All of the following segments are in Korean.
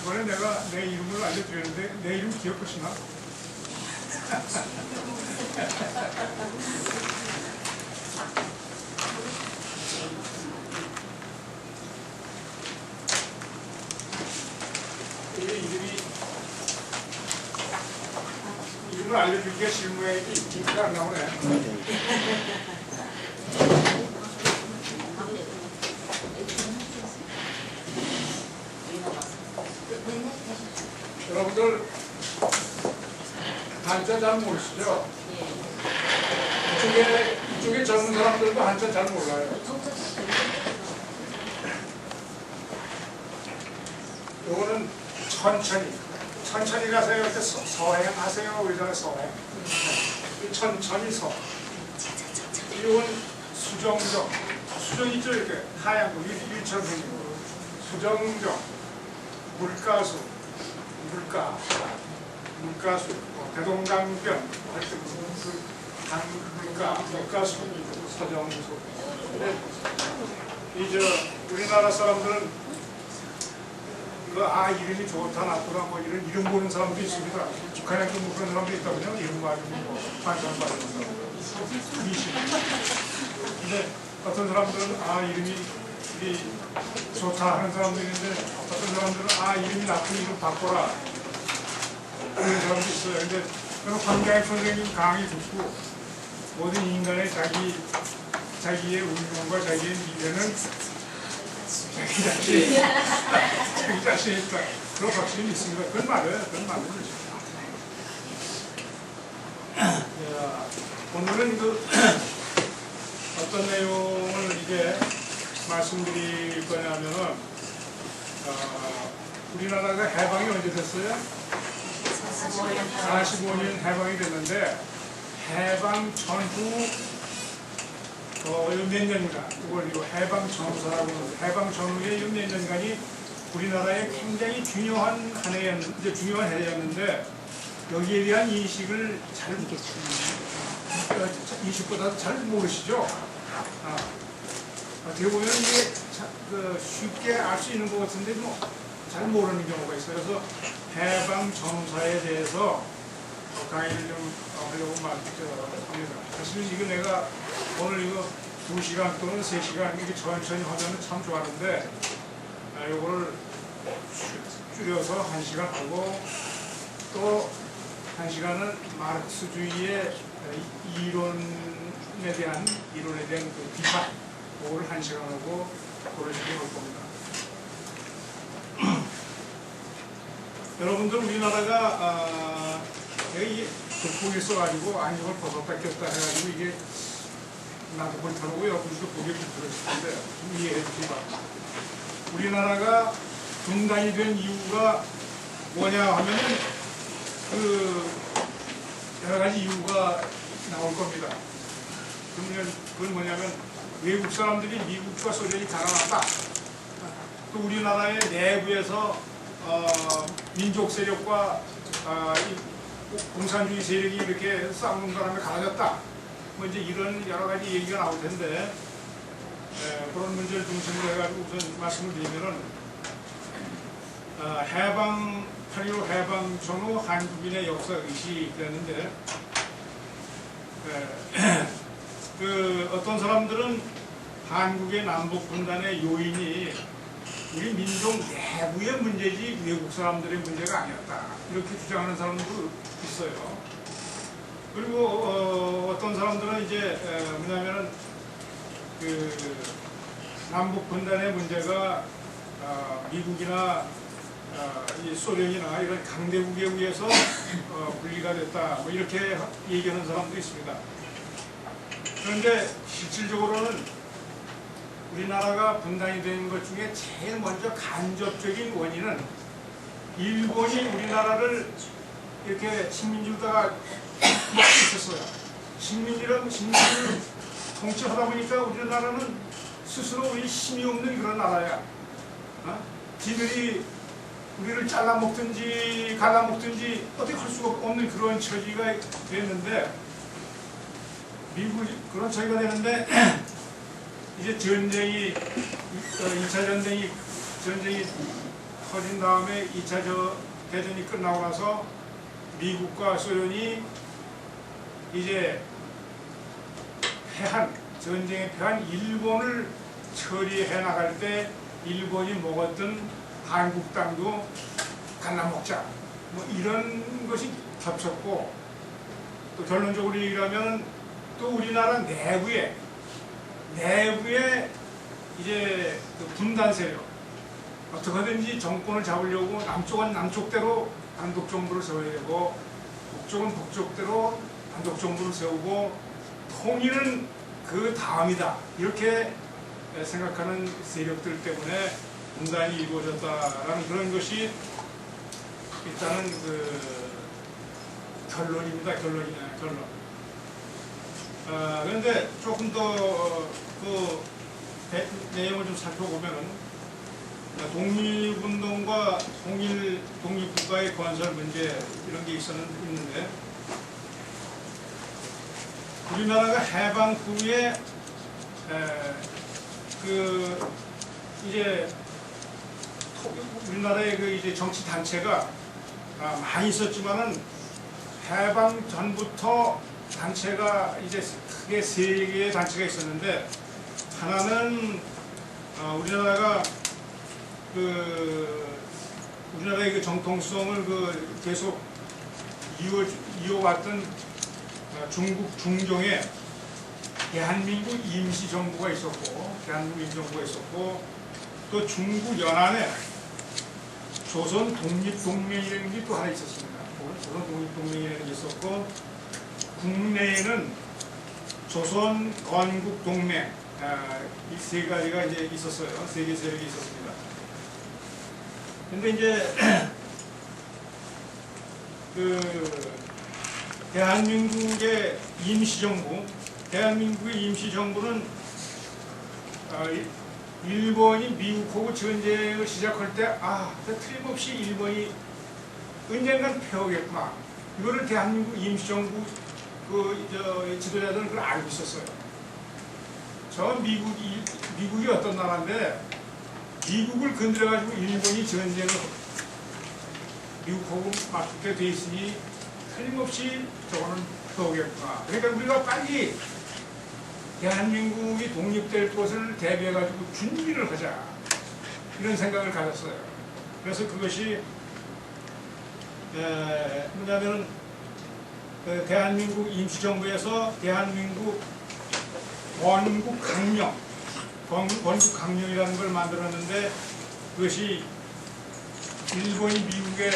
이번에 내가 내 이름을 알려드렸는데 내 이름 기억하시나? 이름을 알려주기가 실무에 인기가 안 나오네. 여러분들 한자 잘 모르시죠? 이쪽에 젊은 사람들도 한자 잘 몰라요. 요거는 천천히 가세요. 이렇게 서행하세요. 우리나라 서행. 천천히 서. 이건 수정정. 수정 있죠? 이렇게 하얀 거. 일처럼 생긴 거. 수정정. 물가수. 물가수. 대동강변. 물가수. 서정수. 근데 우리나라 사람들은 이름이 좋다 나쁘다 뭐 이런 이름 보는 사람도 있습니다. 북한에 뭐 그런 사람도 있다고요. 이름 가지고 반찬 받는 사람. 미신. 근데 어떤 사람들은 이름이 좋다 하는 사람도 있는데 어떤 사람들은 이름이 나쁜 이름 바꿔라 그런 사람도 있어요. 근데 그런 황교안 선생님 강의 듣고 모든 인간의 자기의 운명과 자기의 미래는 자기 자신이 있다. 그런 확신이 있습니다. 그건 맞아요. 오늘은 어떤 내용을 이제 말씀드릴 거냐면은, 우리나라가 해방이 언제 됐어요? 45년 해방이 됐는데, 해방 전후 몇 년간, 그걸 해방 전후라고 하는데, 해방 전후의 몇 년간이 우리나라에 굉장히 중요한 한 해였는데, 여기에 대한 인식을 인식보다 잘 모르시죠? 어떻게 보면 이게 쉽게 알 수 있는 것 같은데, 잘 모르는 경우가 있어요. 그래서 해방 전후사에 대해서 강의를 좀 하려고 합니다. 사실 이거 내가 오늘 2시간 또는 3시간 이렇게 천천히 하면 참 좋아하는데, 요거를 줄여서 1시간 하고, 또 1시간은 마르크스주의의 이론에 대한 그 비판, 그거를 1시간 하고 그런 식으로 할 겁니다. 여러분들 우리나라가 여기 돋보기 써가지고 안경을 벗었다 꼈다 해가지고 이게 나도 볼타고 여러분들도 보기에 불편했을 텐데 좀 이해해 주시기 바랍니다. 우리나라가 분단이 된 이유가 뭐냐 하면은 여러 가지 이유가 나올 겁니다. 그건 뭐냐면 외국 사람들이 미국과 소련이 가난하다. 또 우리나라의 내부에서 민족 세력과 공산주의 세력이 이렇게 싸우는 바람에 갈라졌다. 뭐 이제 이런 여러 가지 얘기가 나올 텐데, 그런 문제를 중심으로 해가지고 우선 말씀을 드리면은, 8.15 해방 전후 한국인의 역사 의식이 되는데, 어떤 사람들은 한국의 남북 분단의 요인이 우리 민족 내부의 문제지 외국 사람들의 문제가 아니었다. 이렇게 주장하는 사람도 있어요. 그리고 어떤 사람들은 이제 뭐냐면은 남북 분단의 문제가 미국이나 이 소련이나 이런 강대국에 의해서 분리가 됐다. 뭐 이렇게 얘기하는 사람도 있습니다. 그런데 실질적으로는 우리나라가 분단이 된 것 중에 제일 먼저 간접적인 원인은 일본이 우리나라를 이렇게 식민지로다가 먹고 있었어요. 식민지를 통치하다 보니까 우리나라는 스스로 우리 힘이 없는 그런 나라야. 지들이 우리를 잘라먹든지 갈라먹든지 어떻게 할 수가 없는 그런 처지가 됐는데, 미국이 그런 처지가 되는데 이제 전쟁이 2차 전쟁이 터진 다음에 2차 대전이 끝나고 나서 미국과 소련이 이제 전쟁에 패한 일본을 처리해 나갈 때 일본이 먹었던 한국 땅도 갈라 먹자, 뭐 이런 것이 겹쳤고, 또 결론적으로 얘기하면 또 우리나라 내부에 이제 그 분단 세력, 어떻게든지 정권을 잡으려고 남쪽은 남쪽대로 단독 정부를 세워야 되고, 북쪽은 북쪽대로 단독 정부를 세우고, 통일은 그 다음이다, 이렇게 생각하는 세력들 때문에 분단이 이루어졌다라는 그런 것이 일단은 그 결론입니다. 결론. 그런데 조금 더 그 내용을 좀 살펴보면은 독립운동과 독립국가의 건설 문제 이런 게 있는데, 우리나라가 해방 후에 그 이제 우리나라의 그 이제 정치 단체가 많이 있었지만은 해방 전부터 단체가 이제 크게 3개의 단체가 있었는데, 하나는 우리나라가 우리나라의 그 정통성을 계속 이어왔던 중국 중종의 대한민국 임시정부가 있었고, 또 중국 연안에 조선 독립동맹이라는 게 또 하나 있었습니다. 조선 독립동맹이라는 게 있었고, 국내에는 조선 건국동맹, 이 3가지가 이제 있었어요. 3개 세력이 있었습니다. 근데 이제 대한민국의 임시정부는 일본이 미국하고 전쟁을 시작할 때 틀림없이 일본이 언젠간 패오겠구나, 이거를 대한민국 임시정부 지도자들은 그걸 알고 있었어요. 미국이 어떤 나라인데, 미국을 건드려가지고 일본이 전쟁을 미국하고 맞붙게 돼 있으니 틀림없이 저거는 패오겠구나. 그러니까 우리가 빨리 대한민국이 독립될 것을 대비해가지고 준비를 하자, 이런 생각을 가졌어요. 그래서 그것이 뭐냐면은 대한민국 임시정부에서 대한민국 건국강령이라는 걸 만들었는데, 그것이 일본이 미국에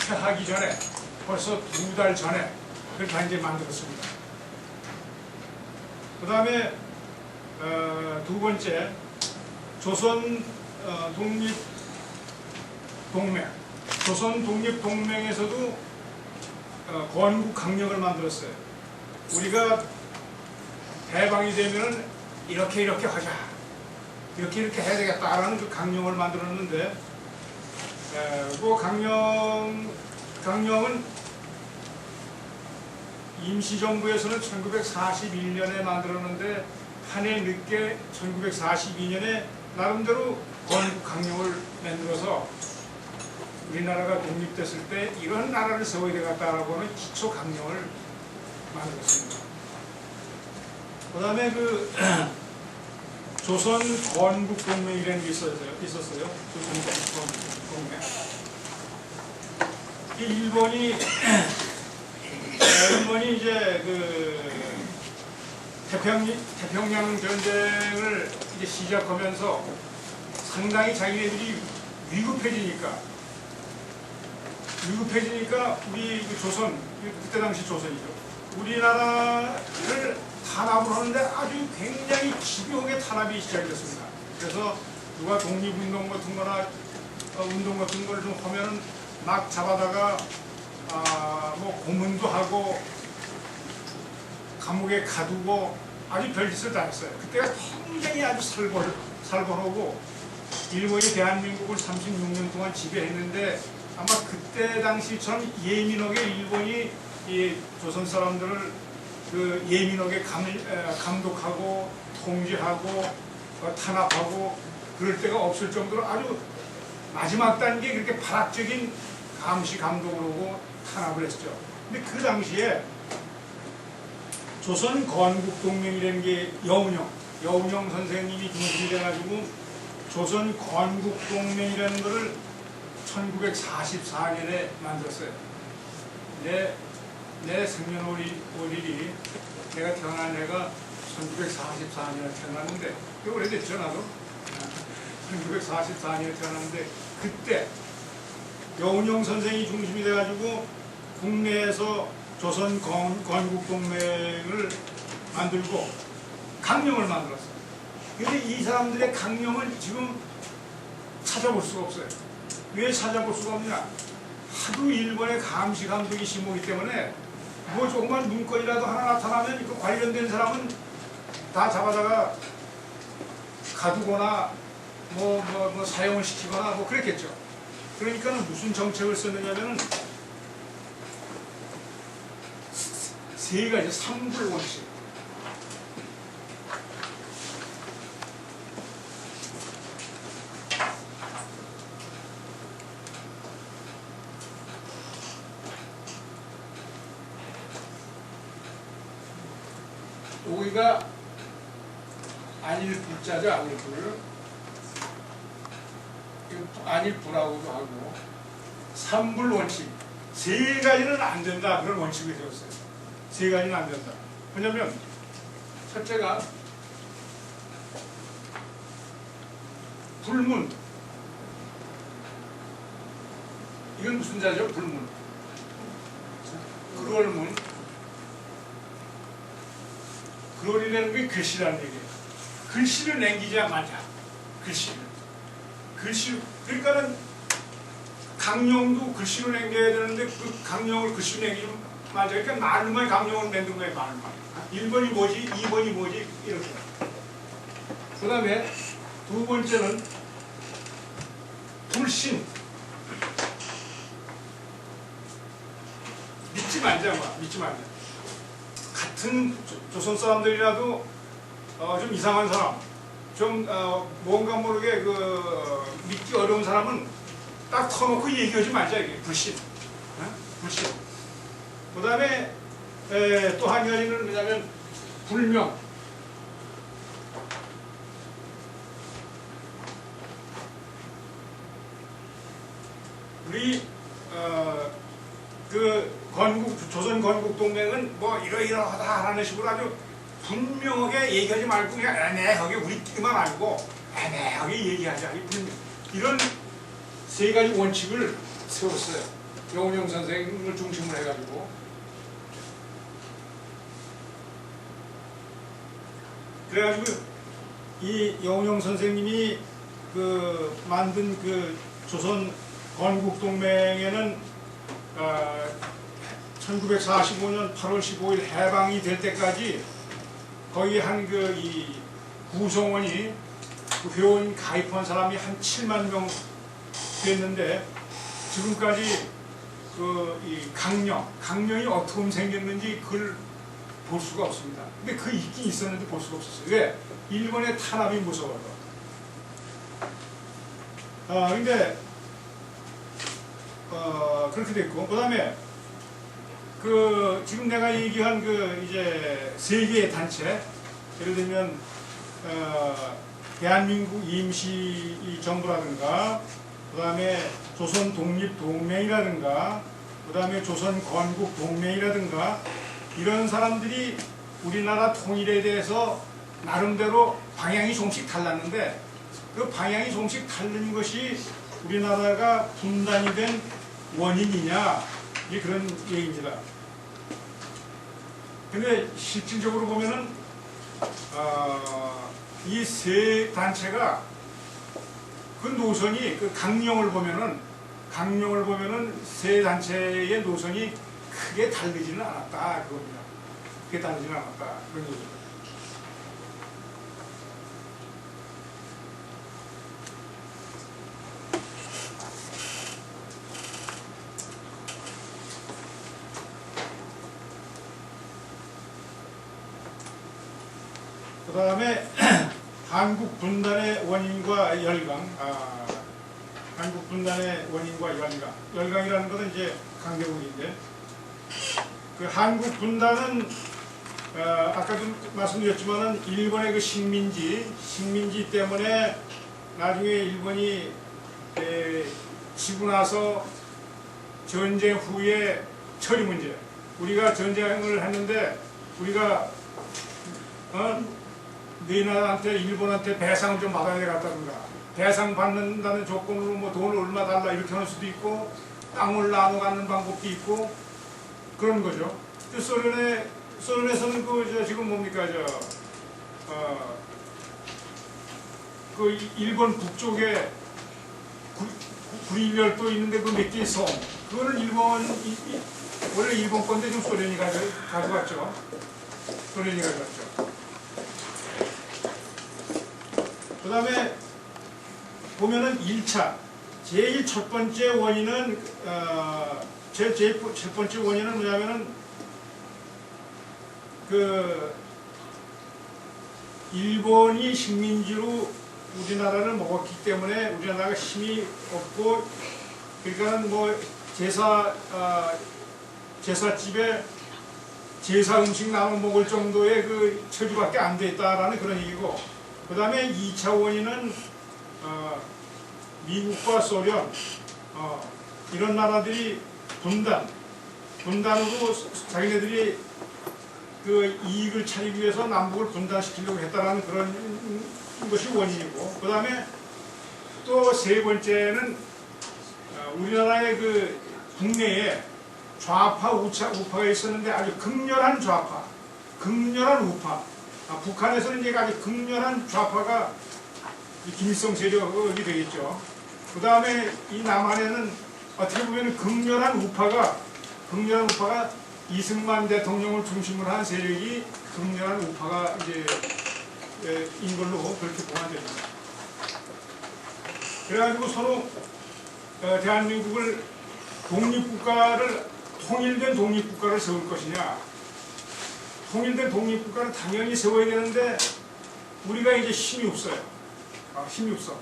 패하기 전에 벌써 2달 전에 그걸 다 이제 만들었습니다. 그 다음에 두 번째, 조선 독립동맹에서도 건국강령을 만들었어요. 우리가 해방이 되면은 이렇게 하자, 이렇게 해야 되겠다라는 그 강령을 만들었는데, 그 강령은 임시정부에서는 1941년에 만들었는데, 한 해 늦게 1942년에 나름대로 건국강령을 만들어서 우리나라가 독립됐을 때 이런 나라를 세워야 되겠다라고 하는 기초강령을 만들었습니다. 그 다음에 조선 건국동맹이라는 게 있었어요. 조선 건국동맹. 일본이 이제 태평양 전쟁을 이제 시작하면서 상당히 자기네들이 위급해지니까 우리 조선, 그때 당시 조선이죠, 우리나라를 탄압을 하는데 아주 굉장히 집요하게 탄압이 시작됐습니다. 그래서 누가 독립운동 같은 거나 운동 같은 걸 좀 하면 막 잡아다가 뭐 고문도 하고 감옥에 가두고 아주 별짓을 다 했어요. 그때가 굉장히 아주 살벌하고, 일본이 대한민국을 36년 동안 지배했는데, 아마 그때 당시처럼 예민하게 일본이 이 조선 사람들을 예민하게 감독하고 통제하고 탄압하고 그럴 때가 없을 정도로 아주 마지막 단계에 그렇게 발악적인 감시 감독을 오고 탄압을 했죠. 근데 그 당시에 조선 건국동맹이라는 게 여운형 선생님이 중심이 돼가지고 조선 건국동맹이라는 거를 1944년에 만들었어요. 내 생년월일이 내가 태어난 해가 1944년에 태어났는데 꽤 오래됐죠 나도. 1944년에 태어났는데 그때 여운형 선생이 중심이 돼가지고 국내에서 조선 건국동맹을 만들고 강령을 만들었어요. 근데 이 사람들의 강령을 지금 찾아볼 수가 없어요. 왜 찾아볼 수가 없냐? 하도 일본의 감시 감독이 심하기 때문에 뭐 조그만 문건이라도 하나 나타나면 그 관련된 사람은 다 잡아다가 가두거나 뭐 사형을 시키거나 뭐 그랬겠죠. 그러니까 무슨 정책을 썼느냐면은 세 가지 삼불 원칙. 여기가 안일불자죠, 안일불. 안일불하고도 하고 삼불 원칙. 세 가지는 안 된다. 그런 원칙을 세웠어요. 세 가지는 안 된다. 왜냐면 첫째가 불문. 이건 무슨 자죠? 불문. 그럴문. 그럴이라는 게 글씨라는 얘기예요. 글씨를 남기지 말자. 글씨를. 그러니까는 강령도 글씨로 남겨야 되는데 그 강령을 글씨로 남기지 말자. 그러니까 말로만 강령을 만든 거예요. 말로만. 1번이 뭐지? 2번이 뭐지? 이렇게. 그 다음에 두 번째는 불신. 믿지 말자. 믿지 말자. 같은 조선 사람들이라도 좀 이상한 사람, 좀 뭔가 모르게 믿기 어려운 사람은 딱 터놓고 얘기하지 말자. 이게 불신. 불신. 그 다음에 또 한 가지는 뭐냐면 불명. 우리 조선 건국동맹은 뭐 이러이러하다라는 식으로 아주 분명하게 얘기하지 말고 그냥 애매하게 우리끼리만 알고 애매하게 얘기하자. 이런 세 가지 원칙을 세웠어요. 여운형 선생을 중심으로 해가지고. 그래가지고 이 여운형 선생님이 만든 조선 건국동맹에는 1945년 8월 15일 해방이 될 때까지 거의 이 구성원이 회원 가입한 사람이 한 7만 명 됐는데 지금까지 이 강령이 어떻게 생겼는지 그걸 볼 수가 없습니다. 근데 있긴 있었는데 볼 수가 없었어요. 왜? 일본의 탄압이 무서워서. 근데 그렇게 됐고, 그 다음에 지금 내가 얘기한 이제 세 개의 단체, 예를 들면 대한민국 임시 정부라든가, 그 다음에 조선 독립동맹이라든가, 그 다음에 조선 건국동맹이라든가, 이런 사람들이 우리나라 통일에 대해서 나름대로 방향이 조금씩 달랐는데, 그 방향이 조금씩 다른 것이 우리나라가 분단이 된 원인이냐, 이제 그런 얘기입니다. 근데 실질적으로 보면은 이 세 단체가 노선이 강령을 보면은 세 단체의 노선이 크게 다르지는 않았다 그겁니다. 크게 다르지는 않았다 그런 얘기입니다. 그 다음에 한국 분단의 원인과 열강. 한국 분단의 원인과 열강. 열강이라는 것은 이제 강대국인데, 그 한국 분단은 아까도 말씀드렸지만은 일본의 그 식민지 때문에 나중에 일본이 지고 나서 전쟁 후에 처리 문제. 우리가 전쟁을 했는데 우리가 너희 나라한테 일본한테 배상을 좀 받아야 되겠다든가, 배상 받는다는 조건으로 뭐 돈을 얼마 달라 이렇게 할 수도 있고, 땅을 나눠 갖는 방법도 있고 그런 거죠. 그 소련에서는 지금 뭡니까 그 일본 북쪽에 구리열도 있는데 그 몇 개의 섬, 그거는 원래 일본 건데 좀 소련이 가져갔죠. 소련이 가져갔죠. 그 다음에 보면은 1차 제일 첫 번째 원인은 제일 첫 번째 원인은 뭐냐면은 그 일본이 식민지로 우리나라를 먹었기 때문에 우리나라가 힘이 없고, 그러니까는 뭐 제사집에 제사 음식 나눠 먹을 정도의 그 처지밖에 안 돼 있다라는 그런 얘기고, 그 다음에 2차 원인은 미국과 소련 이런 나라들이 분단으로 자기네들이 그 이익을 차리기 위해서 남북을 분단시키려고 했다라는 그런 것이 원인이고, 그 다음에 또 세 번째는 우리나라의 그 국내에 좌파 우파가 있었는데 아주 극렬한 좌파, 극렬한 우파. 북한에서는 이제 아주 극렬한 좌파가 김일성 세력이 되겠죠. 그 다음에 이 남한에는 어떻게 보면 극렬한 우파가 이승만 대통령을 중심으로 한 세력이 극렬한 우파가 이제 인 걸로 그렇게 보면 됩니다. 그래가지고 서로 대한민국을 통일된 독립국가를 세울 것이냐, 통일된 독립국가를 당연히 세워야 되는데 우리가 이제 힘이 없어요. 힘이 없어.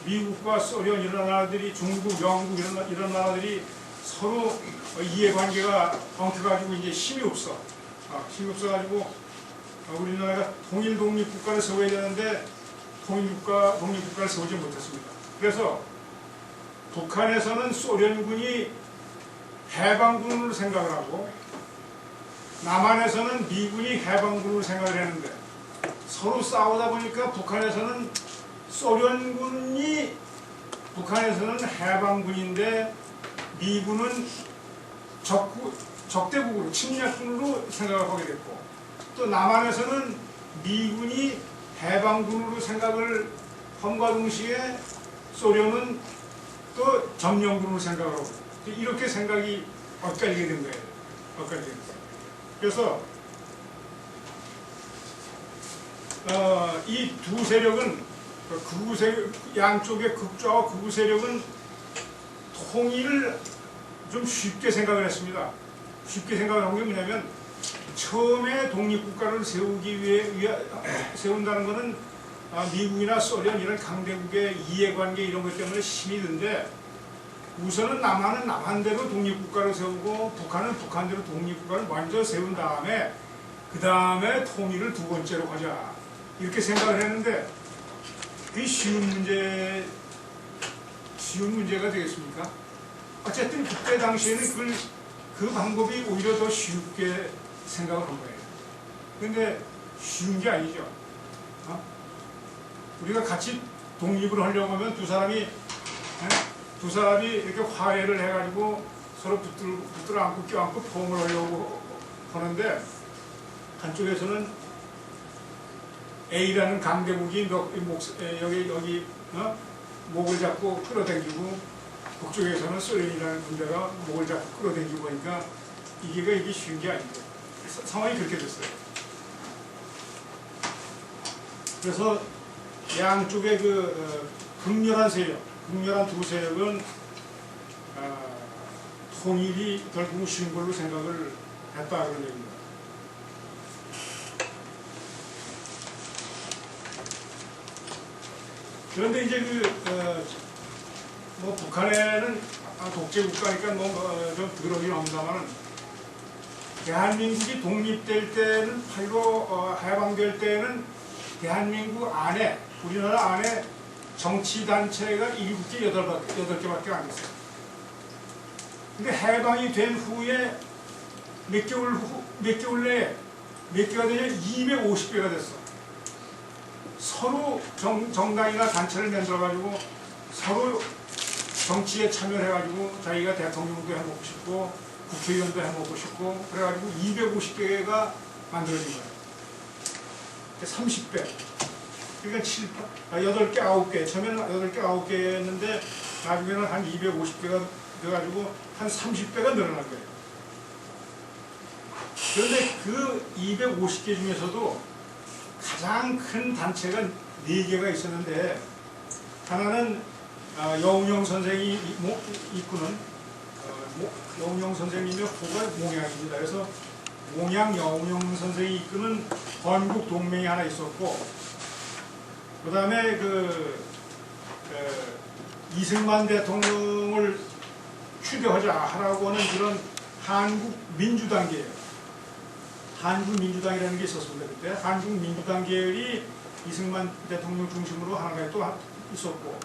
미국과 소련 이런 나라들이, 중국, 영국 이런 나라들이 서로 이해관계가 엉켜가지고 이제 힘이 없어. 힘이 없어가지고 우리나라가 통일 독립국가를 세워야 되는데 독립국가를 세우지 못했습니다. 그래서 북한에서는 소련군이 해방군으로 생각을 하고, 남한에서는 미군이 해방군으로 생각을 했는데 서로 싸우다 보니까 북한에서는 해방군인데 미군은 적대국으로, 침략군으로 생각을 하게 됐고, 또 남한에서는 미군이 해방군으로 생각을 함과 동시에 소련은 또 점령군으로 생각을 하고, 이렇게 생각이 엇갈리게 된 거예요. 그래서 이 두 세력은, 양쪽의 극좌와 극우 세력은 통일을 좀 쉽게 생각을 했습니다. 쉽게 생각을 한 게 뭐냐면, 처음에 독립국가를 세운다는 것은 미국이나 소련 이런 강대국의 이해관계 이런 것 때문에 힘이 든데, 우선은 남한은 남한대로 독립국가를 세우고 북한은 북한대로 독립국가를 먼저 세운 다음에 그 다음에 통일을 두 번째로 가자, 이렇게 생각을 했는데, 그게 쉬운 문제가 되겠습니까? 어쨌든 그때 당시에는 그 방법이 오히려 더 쉽게 생각을 한 거예요. 근데 쉬운 게 아니죠. 우리가 같이 독립을 하려고 하면 두 사람이 이렇게 화해를 해가지고 서로 붙들어 안고 껴안고 포옹을 하려고 하는데, 한쪽에서는 A라는 강대국이 여기 목을 잡고 끌어당기고, 북쪽에서는 소련이라는 군대가 목을 잡고 끌어당기고 하니까 이게 쉬운 게 아니죠. 상황이 그렇게 됐어요. 그래서 양쪽의 극렬한 두 세력은 통일이 결국 쉬운 걸로 생각을 했다, 그런 얘기입니다. 그런데 이제 뭐 북한에는 독재 국가니까 좀 더러긴 합니다만은 대한민국이 독립될 때는 8.15 해방될 때는 대한민국 안에 우리나라 안에 정치단체가 7개, 8개밖에 안 됐어요. 근데 해방이 된 후에 몇 개월 내에 몇 개가 되냐? 250개가 됐어. 서로 정당이나 단체를 만들어가지고 서로 정치에 참여해가지고 자기가 대통령도 해먹고 싶고 국회의원도 해먹고 싶고 그래가지고 250개가 만들어진 거예요. 30배. 그러니까 8개, 9개. 처음에는 8개, 9개였는데 나중에는 한 250개가 돼가지고 한 30배가 늘어난 거예요. 그런데 그 250개 중에서도 가장 큰 단체가 4개가 있었는데 하나는 여운형 선생이 이끄는 여운형 선생님의 호가 몽양입니다. 그래서 몽양 여운형 선생이 이끄는 건국동맹이 하나 있었고 그 다음에 이승만 대통령을 추대하라고 하는 그런 한국민주당계예요. 한국민주당이라는 게 있었습니다. 그때 한국민주당 계열이 이승만 대통령 중심으로 하나가 또 있었고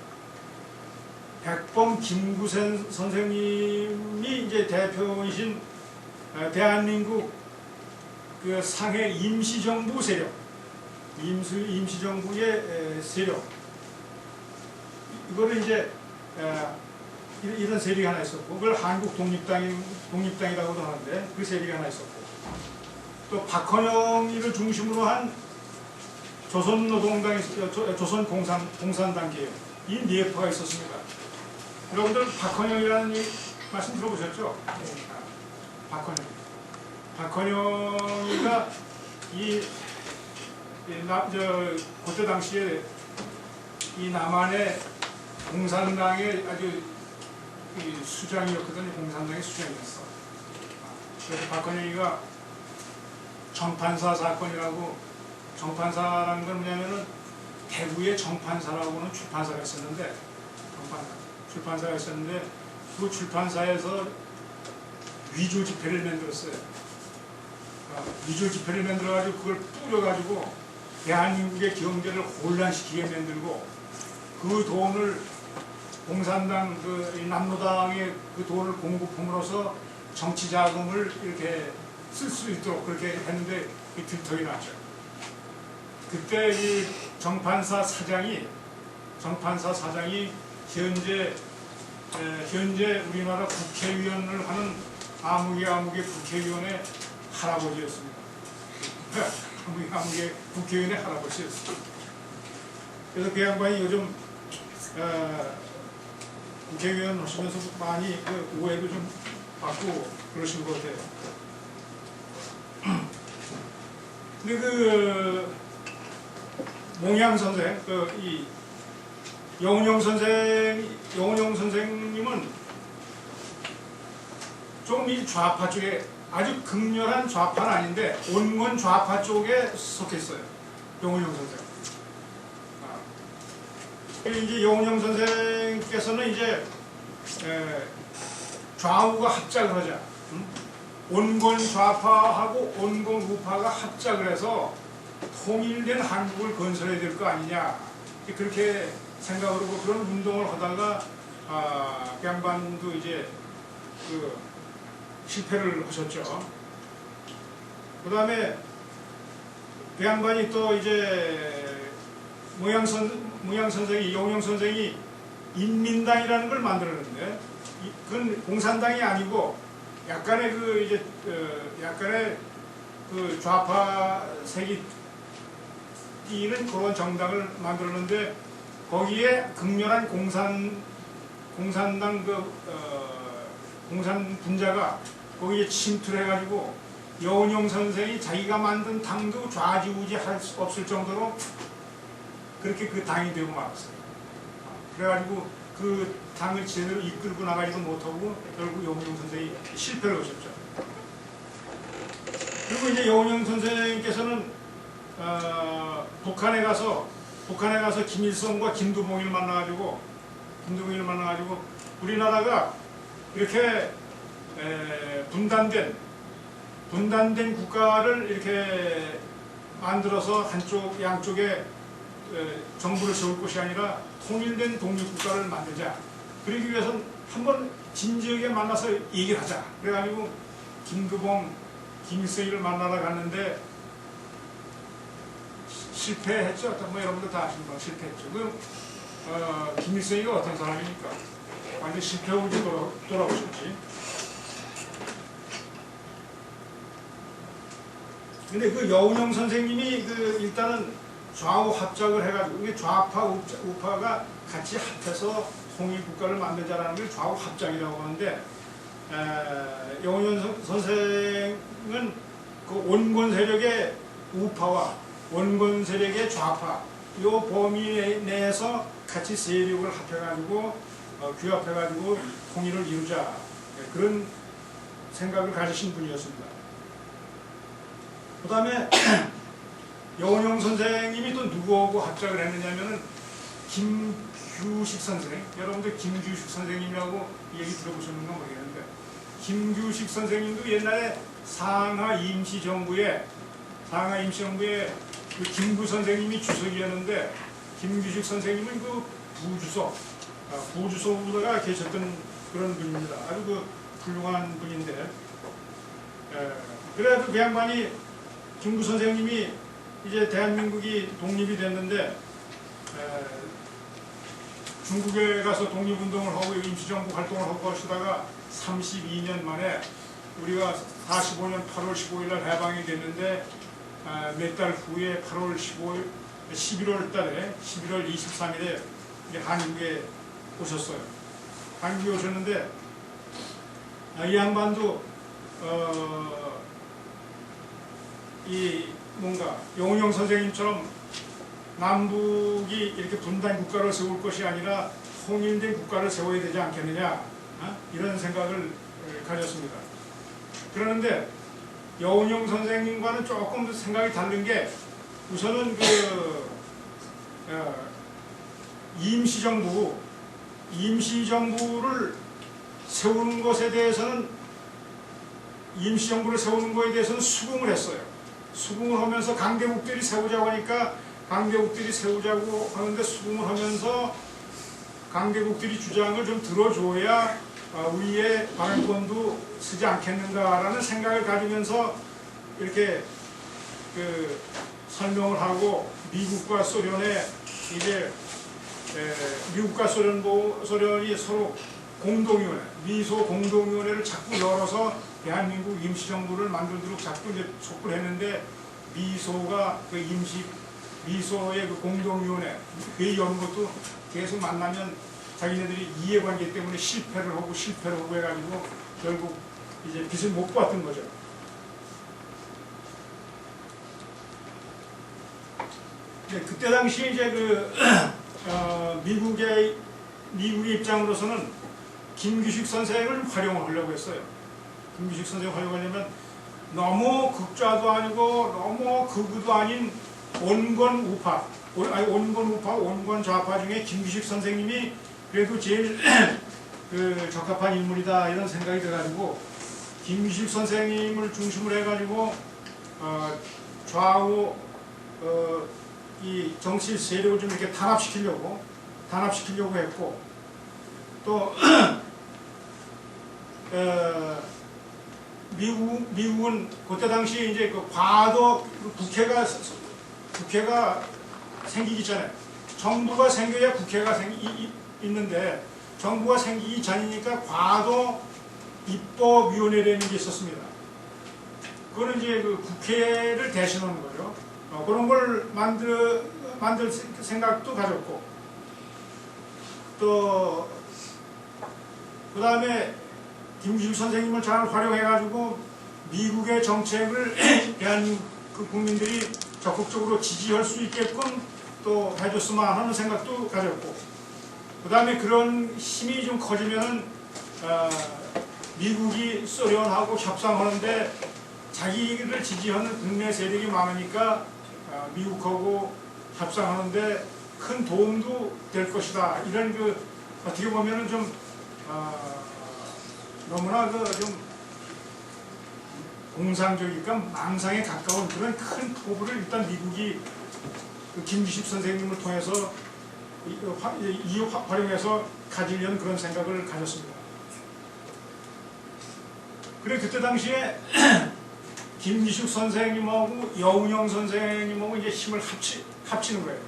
백범 김구sen 선생님이 이제 대표이신 대한민국 그 상해 임시정부 세력, 임시정부의 세력 이거를 이제 이런 세력이 하나 있었고 그걸 한국독립당이라고도 하는데 그 세력이 하나 있었고 또 박헌영이를 중심으로 한 조선노동당이 조선공산당 계열 이 4파가 있었습니다. 여러분들 박헌영이라는 말씀 들어보셨죠? 박헌영이가 그때 당시에 이 남한의 공산당의 아주 수장이었거든요. 공산당의 수장이었어. 그래서 박헌영이가 정판사 사건이라고 정판사라는 건 뭐냐면은 대구에 정판사라고는 출판사가 있었는데 출판사가 있었는데 그 출판사에서 위조 지폐를 만들었어요. 위조 지폐를 만들어가지고 그걸 뿌려가지고 대한민국의 경제를 혼란시키게 만들고 그 돈을 공산당 남로당의 그 돈을 공급함으로써 정치 자금을 이렇게 쓸 수 있도록 그렇게 했는데 들통이 났죠. 그때 이 정판사 사장이 현재 우리나라 국회의원을 하는 아무개 국회의원의 할아버지였습니다. 아무개 국회의원의 할아버지였습니다. 그래서 그 양반이 요즘 국회의원 하시면서 많이 오해도 좀 받고 그러신 것 같아요. 근데 몽양 선생, 이 여운형 선생님은 좀 이 좌파 쪽에 아주 극렬한 좌파는 아닌데 온건 좌파 쪽에 속했어요. 여운형 선생. 이제 여운형 선생께서는 이제 좌우가 합작을 하자. 온건 좌파하고 온건 우파가 합작을 해서 통일된 한국을 건설해야 될 거 아니냐 그렇게 생각을 하고 그런 운동을 하다가 그 양반도 이제 실패를 하셨죠. 그 다음에 그 양반이 또 이제 모양 선생이 여운형 선생이 인민당이라는 걸 만들었는데 그건 공산당이 아니고 약간의 약간의 좌파 색이 띄는 그런 정당을 만들었는데 거기에 극렬한 공산당 공산 분자가 거기에 침투를 해가지고 여운형 선생이 자기가 만든 당도 좌지우지 할 수 없을 정도로 그렇게 그 당이 되고 말았어요. 그래가지고 그 당을 제대로 이끌고 나가지도 못하고 결국 여운형 선생이 실패를 하셨죠. 그리고 이제 여운형 선생께서는 북한에 가서 김일성과 김두봉을 만나가지고 김동인을 만나가지고 우리나라가 이렇게 분단된 국가를 이렇게 만들어서 한쪽 양쪽에 정부를 세울 것이 아니라 통일된 독립국가를 만들자. 그러기 위해서는 한번 진지하게 만나서 얘기를 하자. 그래가지고 김두봉, 김일성이를 만나러 갔는데 실패했죠. 뭐 여러분들 다 아시는 건 실패했죠. 김일성이가 어떤 사람입니까? 완전 실패하고 이제 돌아오셨지. 근데 그 여운형 선생님이 일단은 좌우 합작을 해가지고 이게 좌파, 우파가 같이 합해서 통일국가를 만들자라는 게 좌우 합작이라고 하는데 여운형 선생은 그 원권 세력의 우파와 원권 세력의 좌파 이 범위 내에서 같이 세력을 합해가지고 규합해가지고 통일을 이루자 그런 생각을 가지신 분이었습니다. 그 다음에 여운형 선생님이 또 누구하고 합작을 했느냐면은 김규식 선생, 여러분들 김규식 선생님이라고 얘기 들어보셨는가 모르겠는데 김규식 선생님도 옛날에 상하 임시정부에 그 김구 선생님이 주석이었는데 김규식 선생님은 그 부주소가 계셨던 그런 분입니다. 아주 그 훌륭한 분인데 그래도 그 양반이 김구 선생님이 이제 대한민국이 독립이 됐는데 중국에 가서 독립운동을 하고 임시정부 활동을 하고 하시다가 32년 만에 우리가 45년 8월 15일 날 해방이 됐는데 몇 달 후에 8월 11월 달에 11월 23일에 한국에 오셨어요. 한국에 오셨는데 이 양반도 이 뭔가 여운형 선생님처럼 남북이 이렇게 분단 국가를 세울 것이 아니라 통일된 국가를 세워야 되지 않겠느냐 이런 생각을 가졌습니다. 그러는데 여운형 선생님과는 조금 생각이 다른 게 우선은 임시정부를 세우는 것에 대해서는 임시정부를 세우는 것에 대해서는 수긍을 했어요. 수긍을 하면서 강대국들이 세우자고 하니까 강대국들이 세우자고 하는데 수긍을 하면서 강대국들이 주장을 좀 들어줘야 우리의 발언권도 쓰지 않겠는가라는 생각을 가지면서 이렇게 설명을 하고 미국과 소련의 이제 미국과 소련이 서로 공동위원회, 미소 공동위원회를 자꾸 열어서 대한민국 임시정부를 만들도록 자꾸 이제 촉구를 했는데 미소가 미소의 그 공동위원회 회의 여는 것도 계속 만나면 자기네들이 이해관계 때문에 실패를 하고 해가지고 결국 이제 빚을 못 봤던 거죠. 네, 그때 당시 이제 미국의 입장으로서는 김규식 선생을 활용하려고 했어요. 김규식 선생을 활용하려면 너무 극좌도 아니고 너무 극우도 아닌 온건 우파, 온건 좌파 중에 김규식 선생님이 그래도 제일 적합한 인물이다 이런 생각이 들어가지고 김규식 선생님을 중심으로 해가지고 좌우 이 정치 세력을 좀 이렇게 단합시키려고 했고 또 미국은 그때 당시에 이제 과도 국회가 생기기 전에 정부가 생겨야 국회가 있는데 정부가 생기기 전이니까 과도 입법위원회라는 게 있었습니다. 그거는 이제 국회를 대신하는 거죠. 그런 걸 만들 생각도 가졌고 또 그 다음에 김규식 선생님을 잘 활용해가지고 미국의 정책을 대한민국 국민들이 적극적으로 지지할 수 있게끔 또 해줬으면 하는 생각도 가졌고 그 다음에 그런 힘이 좀 커지면은 미국이 소련하고 협상하는데 자기를 지지하는 국내 세력이 많으니까 미국하고 협상하는데 큰 도움도 될 것이다. 이런 어떻게 보면은 좀 너무나 좀 공상적이니까 망상에 가까운 그런 큰 포부를 일단 미국이 그 김규식 선생님을 통해서 활용해서 가지려는 그런 생각을 가졌습니다. 그래 그때 당시에 김규식 선생님하고 여운형 선생님하고 이제 힘을 합치는 거예요.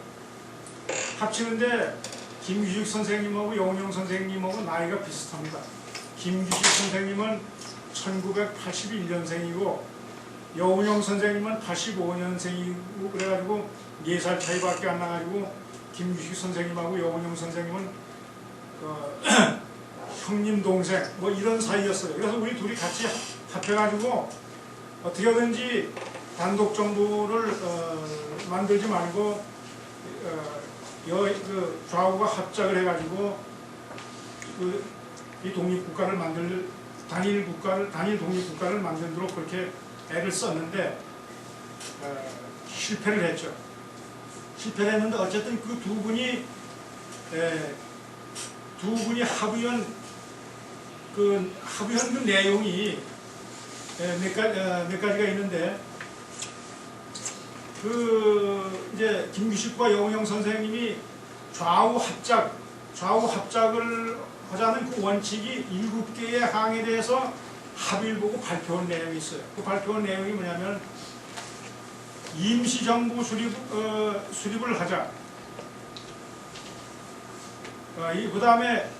합치는데 김규식 선생님하고 여운형 선생님하고 나이가 비슷합니다. 김규식 선생님은 1981년생이고 여운형 선생님은 85년생이고 그래가지고 4살 차이밖에 안 나가지고 김규식 선생님하고 여운형 선생님은 형님 동생 뭐 이런 사이였어요. 그래서 우리 둘이 같이 합해가지고 어떻게든지 단독 정부를 만들지 말고 그 좌우가 합작을 해가지고 이 독립국가를 단일 독립국가를 만들도록 그렇게 애를 썼는데 실패를 했죠. 실패를 했는데 어쨌든 그 두 분이 합의한 그 내용이 몇 가지가 있는데 이제 김규식과 여운형 선생님이 좌우 합작을 하자는 그 원칙이 7개의 항에 대해서 합의를 보고 발표한 내용이 있어요. 그 발표한 내용이 뭐냐면 임시정부 수립을 하자. 그 다음에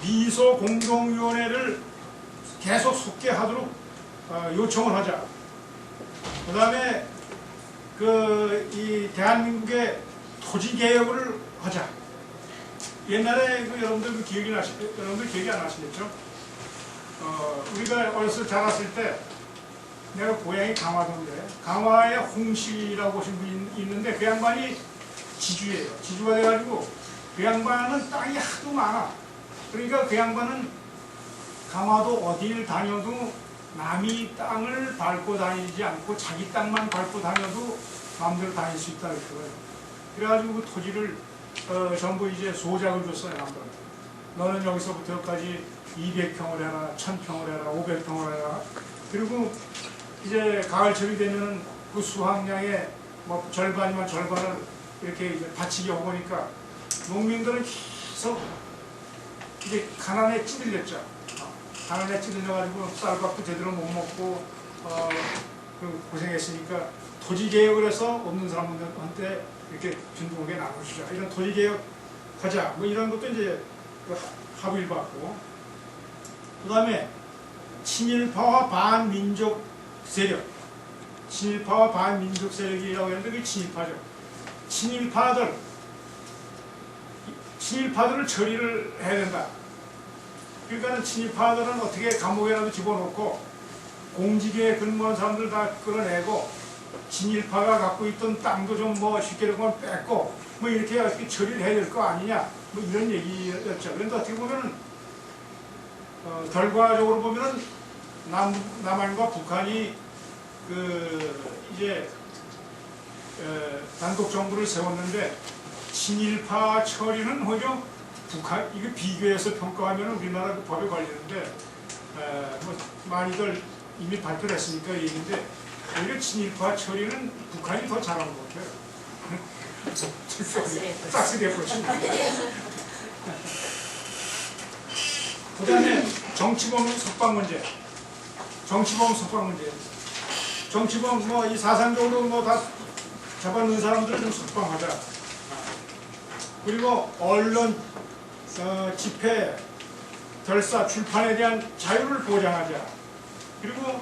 미소공동위원회를 계속 속개하도록 요청을 하자. 그 다음에 이 대한민국의 토지개혁을 하자. 옛날에 여러분들 기억이 안 나시겠죠? 우리가 어렸을 때 자랐을 때 내가 고향이 강화도인데 강화에 홍씨라고 하신 분이 있는데 그 양반이 지주예요. 지주가 돼가지고 그 양반은 땅이 하도 많아. 그러니까 그 양반은 강화도 어딜 다녀도 남이 땅을 밟고 다니지 않고 자기 땅만 밟고 다녀도 마음대로 다닐 수 있다 그랬거든요. 그래가지고 그 토지를 전부 이제 소작을 줬어요. 남들한테. 너는 여기서부터 여기까지 200평을 해라, 1000평을 해라, 500평을 해라. 그리고 이제 가을철이 되면 그 수확량의 뭐 절반이면 절반을 이렇게 이제 바치게 하고 보니까 농민들은 계속 이제 가난에 찌들렸죠. 가난에 찌들려가지고 쌀밥도 제대로 못 먹고 고생했으니까 토지개혁을 해서 없는 사람들한테 이렇게 빈부하게 나눠주자. 이런 토지개혁 하자. 뭐 이런 것도 이제 합의를 받고. 그 다음에 친일파와 반민족 세력. 친일파와 반민족 세력이라고 했는데 그게 친일파죠. 친일파들을 처리를 해야 된다. 그러니까 친일파들은 어떻게 감옥에라도 집어넣고 공직에 근무한 사람들 다 끌어내고 친일파가 갖고 있던 땅도 좀 뭐 쉽게 보면 뺏고 뭐 이렇게 처리를 해야 될 거 아니냐 뭐 이런 얘기였죠. 그런데 어떻게 보면은 결과적으로 보면은 남한과 북한이 이제 단독 정부를 세웠는데 친일파 처리는 오히려 북한 이거 비교해서 평가하면 우리나라 그 법에 걸리는데 뭐 많이들 이미 발표를 했으니까 얘기인데 오히려 친일파 처리는 북한이 더 잘한 것 같아요. 싹쓸이 해버리십니다. 그 다음에 정치범 석방 문제. 정치범 뭐 이 사상적으로 뭐 다 잡아놓은 사람들을 좀 석방하자. 그리고 언론, 집회, 결사, 출판에 대한 자유를 보장하자. 그리고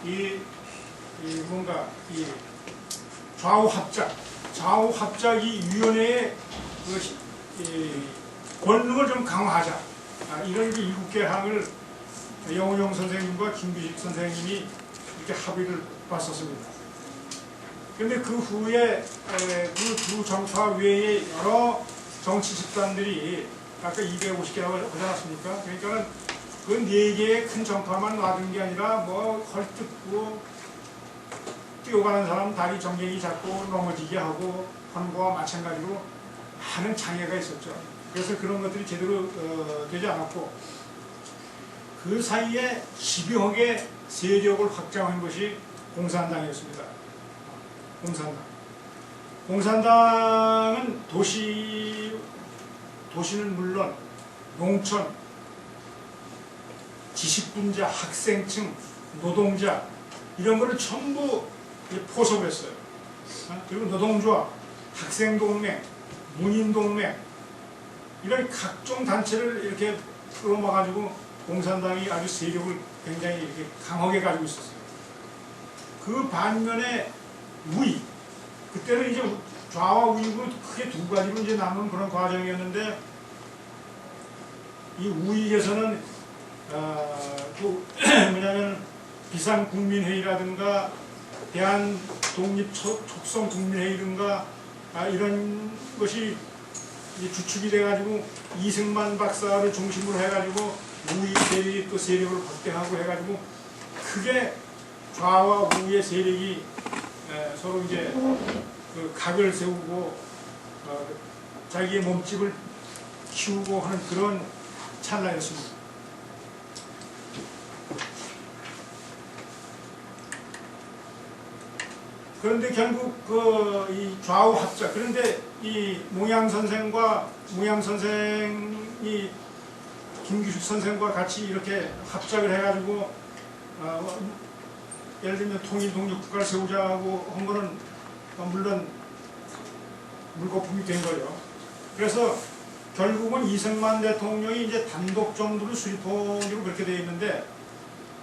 이 좌우 합작이 위원회의 권능을 좀 강화하자. 이런 7개 항을 여운형 선생님과 김규식 선생님이 이렇게 합의를 봤었습니다. 그런데 그 후에 그 두 정파 외에 여러 정치 집단들이 아까 250개라고 하지 않았습니까? 그러니까는 그 4개의 큰 정파만 놔둔 게 아니라 뭐 헐뜯고 뛰어가는 사람 다리 정갱이 잡고 넘어지게 하고 하는 거와 마찬가지로 많은 장애가 있었죠. 그래서 그런 것들이 제대로 되지 않았고, 그 사이에 집요하게 세력을 확장한 것이 공산당이었습니다. 공산당은 도시는 물론 농촌, 지식분자, 학생층, 노동자 이런 거를 전부 포섭을 했어요. 그리고 노동조합, 학생동맹, 문인동맹 이런 각종 단체를 이렇게 끌어모아가지고 공산당이 아주 세력을 굉장히 이렇게 강하게 가지고 있었어요. 그 반면에 우위, 그때는 이제 좌와 우익으로 크게 두 가지로 이제 남은 그런 과정이었는데, 이 우익에서는 뭐냐면 비상국민회의라든가 대한독립촉성국민회의든가 이런 것이 이제 주축이 돼가지고 이승만 박사를 중심으로 해가지고 우익 세력이 또 세력을 확대하고 해가지고 크게 좌와 우의 세력이 서로 이제 그 각을 세우고 자기의 몸집을 키우고 하는 그런 찰나였습니다. 그런데 결국 이 좌우 합작, 그런데 이 몽양 선생이 김규식 선생과 같이 이렇게 합작을 해가지고 예를 들면 통일 독립국가를 세우자고 한 거는 물론 물거품이 된 거죠. 그래서 결국은 이승만 대통령이 이제 단독 정부를 수립하기로 그렇게 되어 있는데,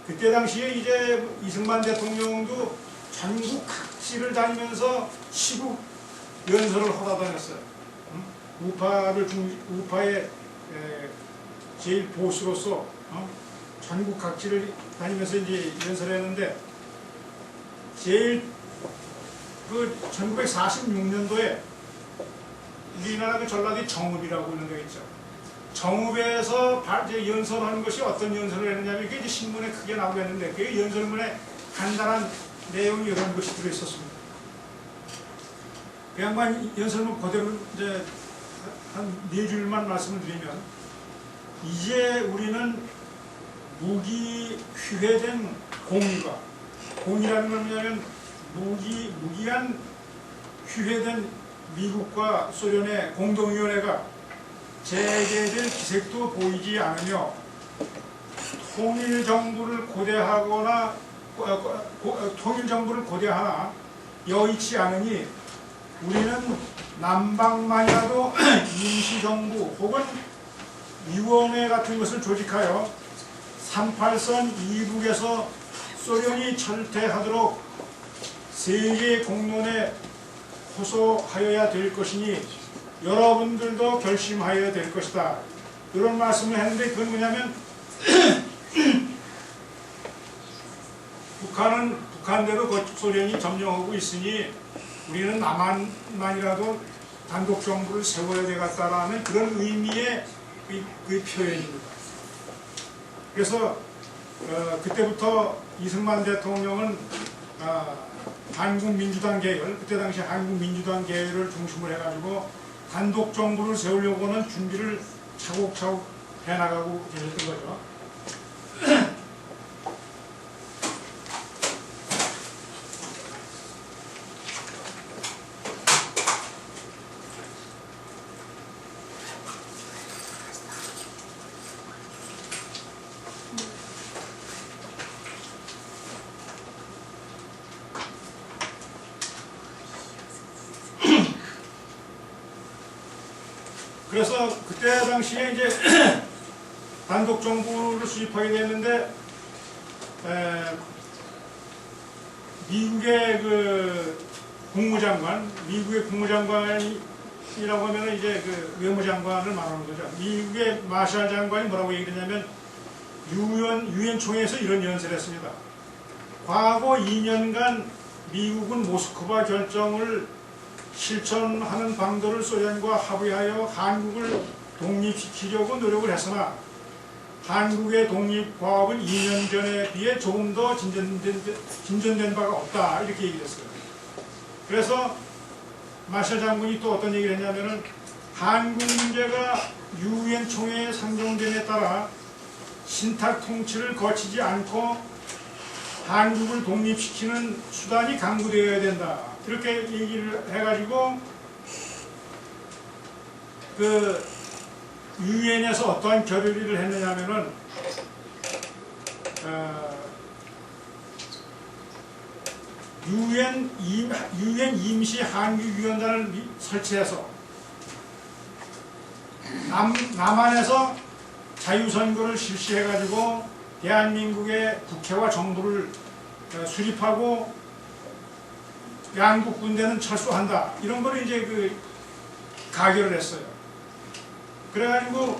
그때 당시에 이제 이승만 대통령도 전국 각지를 다니면서 시국 연설을 하다 다녔어요. 우파의 제일 보수로서 전국 각지를 다니면서 이제 연설을 했는데, 제일 1946년도에 우리나라 그 전라도의 정읍이라고 하는 데 있죠. 정읍에서 이제 연설하는 것이 어떤 연설을 했느냐면, 이게 이제 신문에 크게 나오고 했는데, 그 연설문에 간단한 내용이 이런 것이 들어있었습니다. 그 양반 연설문 그대로 이제 한 4줄만 말씀을 드리면, 이제 우리는 무기휘회된 공이라는 건 뭐냐면 무기한 휘회된 미국과 소련의 공동위원회가 재개될 기색도 보이지 않으며, 통일정부를 고대하나 여의치 않으니 우리는 남방만이라도 임시정부 혹은 위원회 같은 것을 조직하여 38선 이북에서 소련이 철퇴하도록 세계 공론에 호소하여야 될 것이니 여러분들도 결심하여야 될 것이다. 이런 말씀을 했는데, 그건 뭐냐면 북한은 북한대로 소련이 점령하고 있으니 우리는 남한만이라도 단독 정부를 세워야 되겠다라는 그런 의미의 그 표현입니다. 그래서 그때부터 이승만 대통령은 한국민주당 계열, 그때 당시 한국민주당 계열을 중심으로 해가지고 단독 정부를 세우려고는 준비를 차곡차곡 해나가고 계셨던 거죠. 그래서 그때 당시에 이제 단독 정부를 수립하게 됐는데, 미국의 미국의 국무장관이라고 하면 이제 그 외무장관을 말하는 거죠. 미국의 마샬 장관이 뭐라고 얘기했냐면, 유엔 총회에서 이런 연설을 했습니다. 과거 2년간 미국은 모스크바 결정을 실천하는 방도를 소련과 합의하여 한국을 독립시키려고 노력을 했으나 한국의 독립과업은 2년 전에 비해 조금 더 진전된 바가 없다, 이렇게 얘기를 했어요. 그래서 마샬 장군이 또 어떤 얘기를 했냐면은, 한국 문제가 유엔 총회에 상정됨에 따라 신탁 통치를 거치지 않고 한국을 독립시키는 수단이 강구되어야 된다. 이렇게 얘기를 해가지고 그 유엔에서 어떠한 결의를 했느냐면은 유엔 임시 한국위원단을 설치해서 남한에서 자유선거를 실시해가지고 대한민국의 국회와 정부를 수립하고 양국 군대는 철수한다. 이런 걸 이제 그 가결을 했어요. 그래가지고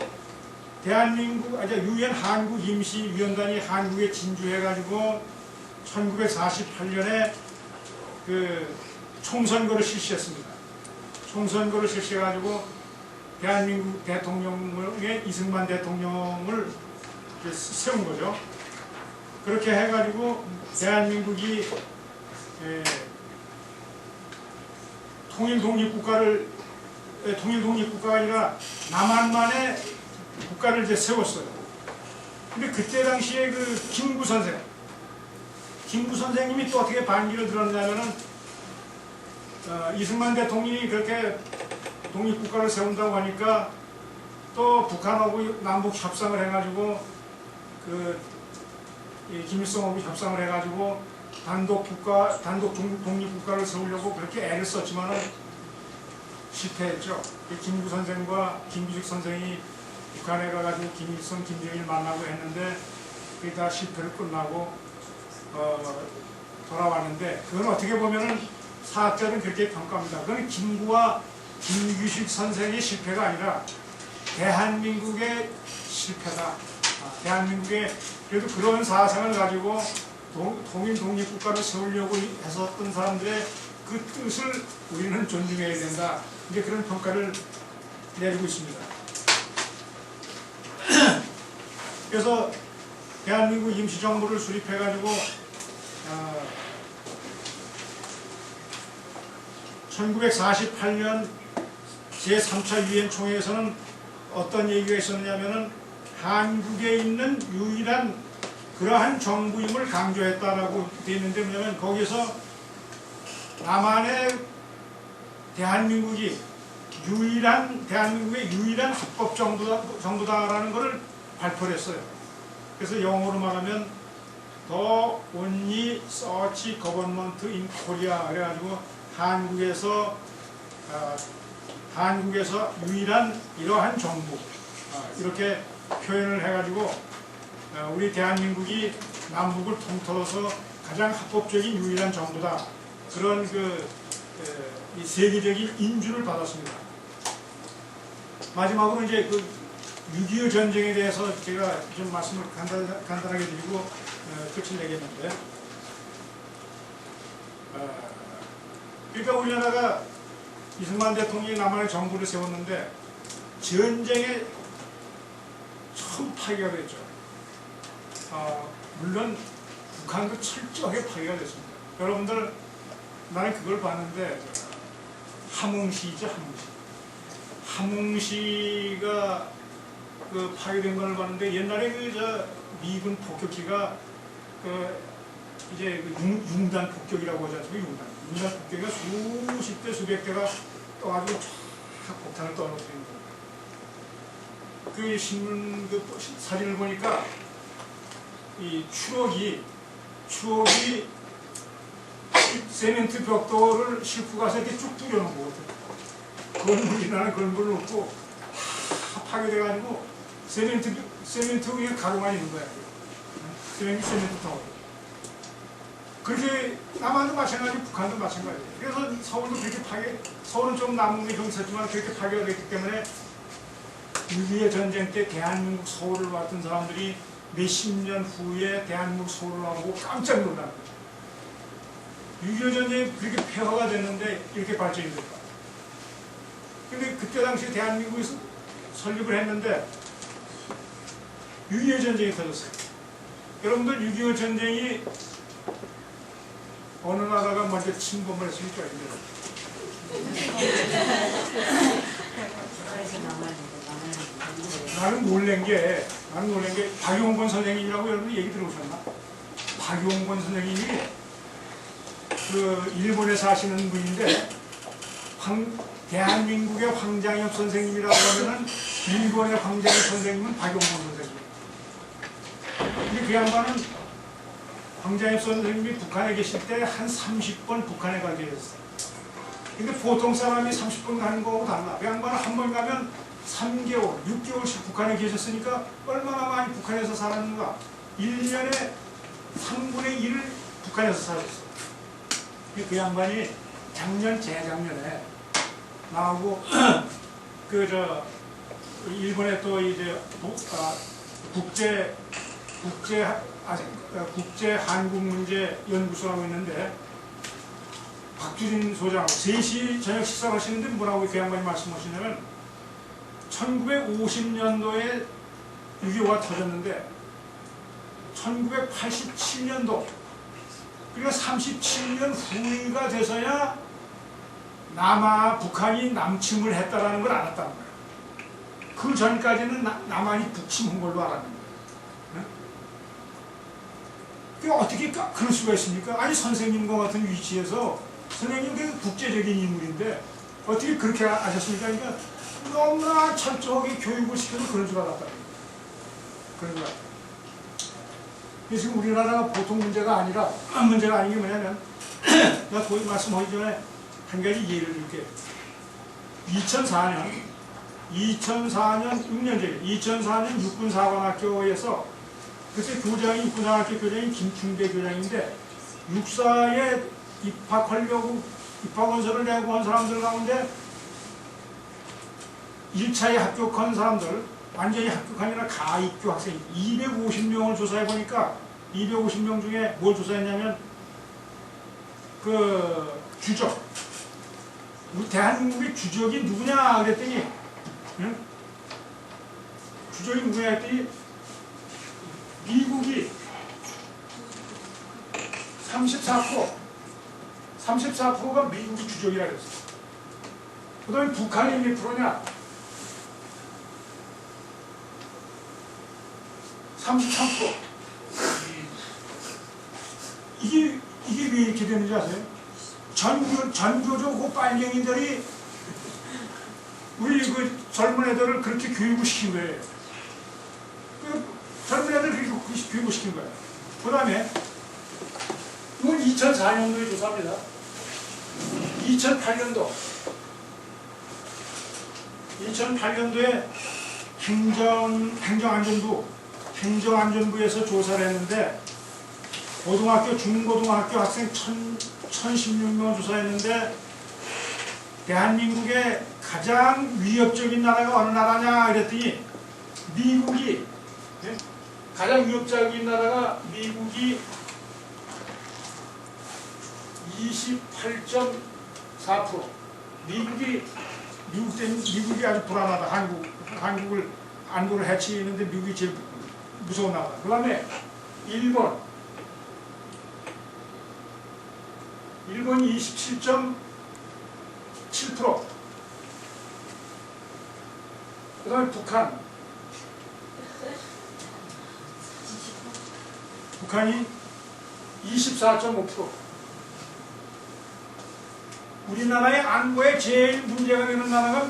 유엔 한국 임시위원단이 한국에 진주해가지고 1948년에 그 총선거를 실시했습니다. 총선거를 실시해가지고 대한민국 대통령의 이승만 대통령을 세운 거죠. 그렇게 해가지고 대한민국이 통일독립국가가 아니라 남한만의 국가를 이제 세웠어요. 근데 그때 당시에 그 김구 선생님이 또 어떻게 반기를 들었냐면은 이승만 대통령이 그렇게 독립국가를 세운다고 하니까 또 북한하고 남북 협상을 해가지고 김일성하고 협상을 해가지고 단독 독립국가를 세우려고 그렇게 애를 썼지만은 실패했죠. 김구 선생과 김기식 선생이 북한에 가가지고 김일성, 김정일 만나고 했는데 그게 다 실패로 끝나고 돌아왔는데 그건 어떻게 보면은 사학자들은 그렇게 평가합니다. 그건 김구와 김규식 선생의 실패가 아니라 대한민국의 실패다. 대한민국의 그래도 그런 사상을 가지고 통일 독립국가를 세우려고 했었던 사람들의 그 뜻을 우리는 존중해야 된다. 이제 그런 평가를 내리고 있습니다. 그래서 대한민국 임시정부를 수립해가지고 1948년 제3차 유엔 총회에서는 어떤 얘기가 있었냐면은 한국에 있는 유일한 그러한 정부임을 강조했다라고 되어 있는데 뭐냐면 거기서 남한의 대한민국의 유일한 합법 정부다라는 것을 발표를 했어요. 그래서 영어로 말하면 The only such government in Korea 그래가지고 한국에서 유일한 이러한 정부 이렇게 표현을 해가지고 우리 대한민국이 남북을 통틀어서 가장 합법적인 유일한 정부다. 그런 이 세계적인 인준을 받았습니다. 마지막으로 이제 그 6.25 전쟁에 대해서 제가 좀 말씀을 간단하게 드리고 끝을 내겠는데, 그러니까 우리나라가 이승만 대통령이 남한의 정부를 세웠는데 전쟁에 처음 파괴가 됐죠. 물론 북한도 철저하게 파괴가 됐습니다. 여러분들 나는 그걸 봤는데 함흥시죠, 함흥시가 그 파괴된 걸 봤는데 옛날에 미군 폭격기가 이제 융단 폭격이라고 하지 않습니까? 융단 폭격기가 수십 대 수백 대가 떠가지고 쫙 폭탄을 떠놓는 거예요. 그 신문 사진을 보니까 이 추억이 세멘트 벽돌을 싣고 가서 이렇게 쭉 뚫어놓은 것 같아요. 건물이나 건물을 없고 다 파괴돼가지고 세멘트 위에 가루만 있는 거야. 세멘트 타워. 그렇게 남한도 마찬가지, 북한도 마찬가지예요. 그래서 서울도 그렇게 서울은 좀 남은 게 좀 있었지만 그렇게 파괴가 됐기 때문에 6.25 전쟁 때 대한민국 서울을 왔던 사람들이 몇십 년 후에 대한민국 서울을 하고 깜짝 놀란 거예요. 6.25 전쟁이 그렇게 폐허가 됐는데 이렇게 발전이 될까? 근데 그때 당시 대한민국에서 설립을 했는데 6.25 전쟁이 터졌어요. 여러분들 6.25 전쟁이 어느 나라가 먼저 침범을 했습니까? 나는 놀란 게 박용건 선생님이라고 여러분 얘기 들어보셨나? 박용건 선생님이 그 일본에 사시는 분인데 대한민국의 황장엽 선생님이라고 하면은 일본의 황장엽 선생님은 박용건 선생님. 근데 그 양반은 황장엽 선생님이 북한에 계실 때 한 30번 북한에 가게 됐어요. 근데 보통 사람이 30번 가는 거하고 달라. 그 양반은 한 번 가면 3개월, 6개월씩 북한에 계셨으니까 얼마나 많이 북한에서 살았는가. 1년에 3분의 1을 북한에서 사셨어요. 그 양반이 재작년에 나하고 일본에 또 이제 국제 한국 문제 연구소라고 있는데 박주진 소장하고 3시 저녁 식사를 하시는데 뭐라고 그 양반이 말씀하시냐면 1950년도에 6.25가 터졌는데 1987년도 그러니까 37년 후가 돼서야 북한이 남침을 했다라는 걸 알았다는 거예요. 그 전까지는 남한이 북침한 걸로 알았는 거예요. 그게 어떻게 그럴 수가 있습니까? 아니 선생님과 같은 위치에서 선생님 그 국제적인 인물인데 어떻게 그렇게 아셨습니까? 그러니까 너무나 철저하게 교육을 시켜도 그런 줄 알았다. 그런 줄 알았다. 지금 우리나라가 보통 문제가 아닌 게 뭐냐면 내가 거의 말씀하기 전에 한 가지 예를 들게. 2004년 6년 전에 2004년 육군사관학교에서 그때 육군사관학교 교장이 김충대 교장인데 육사에 입학하려고 입학원서를 내고 한 사람들 가운데 1차에 합격한 사람들, 완전히 합격한 아니라 가입교 학생 250명을 조사해보니까 250명 중에 뭘 조사했냐면 그 주적, 우리 대한민국의 주적이 누구냐 그랬더니 응? 주적이 누구냐 했더니 미국이 34%가 미국이 주적이라 그랬어. 그 다음에 북한이 몇 프로냐? 33%. 이게 왜 이렇게 되는지 아세요? 전교조 그 빨갱이들이 우리 그 젊은 애들을 그렇게 교육을 시킨 거예요. 그 젊은 애들 그렇게 교육을 시킨 거예요. 그 다음에 이건 2004년도에 조사합니다. 2008년도에 행정안전부에서 조사를 했는데 고등학교, 중고등학교 학생 1016명을 조사했는데 대한민국의 가장 위협적인 나라가 어느 나라냐 그랬더니 미국이 가장 위협적인 나라가 미국이 28.4%. 미국이 아주 불안하다. 한국을 안보를 해치는데 미국이 제일 무서운 나라다. 그 다음에 일본 27.7%. 그 다음에 북한이 24.5%. 우리나라의 안보에 제일 문제가 되는 나라가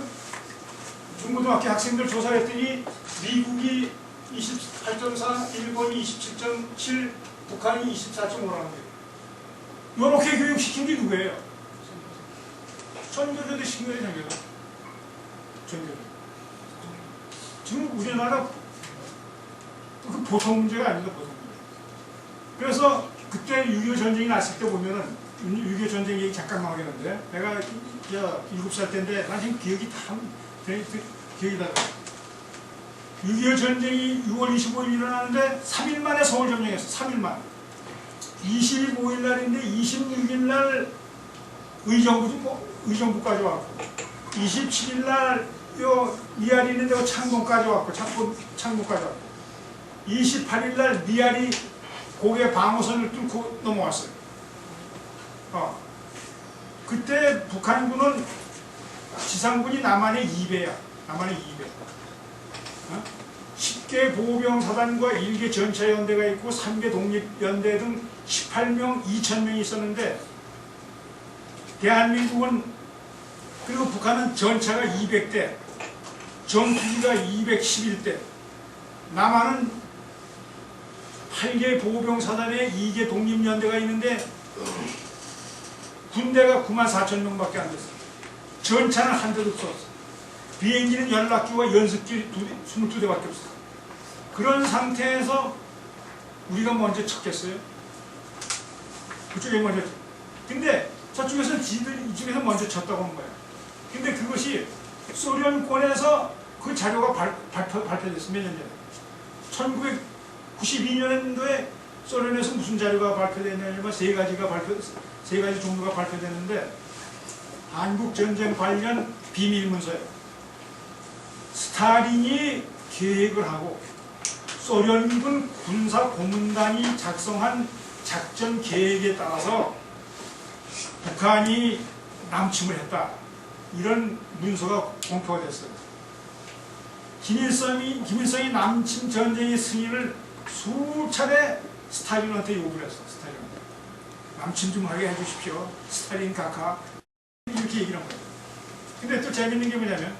중고등학교 학생들 조사했더니 미국이 28.4, 일본이 27.7, 북한이 24.5라는 거예요. 이렇게 교육시킨 게 누구예요? 전교조도 시킨 거예요, 전교조. 지금 우리나라 그 보통 문제가 아닙니다, 보통 문제. 그래서 그때 6.25 전쟁이 났을 때 보면은 6.25 전쟁 얘기 잠깐만 하겠는데 내가 7살 때인데 난 지금 기억이 다 기억이 다 6.25 전쟁이 6월 25일 일어나는데 3일 만에 서울 점령했어. 3일 만. 25일 날인데 26일 날 의정부까지 왔고 27일 날 미아리 있는데 창동까지 왔고 창동까지 왔고 28일 날 미아리 고개 방어선을 뚫고 넘어왔어요. 그때 북한군은 지상군이 남한의 2배야. 남한의 2배. 10개 보병사단과 1개 전차연대가 있고 3개 독립연대 등 18명, 2,000명이 있었는데 대한민국은 그리고 북한은 전차가 200대, 전투기가 211대, 남한은 8개 보병사단에 2개 독립연대가 있는데 군대가 94,000명밖에 안 됐어요. 전차는 한 대도 없었어요. 비행기는 연락기와 연습기 22대밖에 없어요. 그런 상태에서 우리가 먼저 쳤겠어요? 그쪽에 먼저 쳤어요. 근데 저쪽에서는 지들 이쪽에서 먼저 쳤다고 하는 거예요. 근데 그것이 소련권에서 그 자료가 발표됐어요. 몇 년 전에. 1992년도에 소련에서 무슨 자료가 발표됐냐면 세 가지 정도가 발표됐는데 한국 전쟁 관련 비밀문서예요. 스탈린이 계획을 하고 소련군 군사고문단이 작성한 작전 계획에 따라서 북한이 남침을 했다. 이런 문서가 공표가 됐어요. 김일성이 남침 전쟁의 승인을 수차례 스탈린한테 요구를 했어. 스탈린한테. 남침 좀 하게 해주십시오. 스탈린 각하. 이렇게 얘기를 한 거예요. 근데 또 재밌는 게 뭐냐면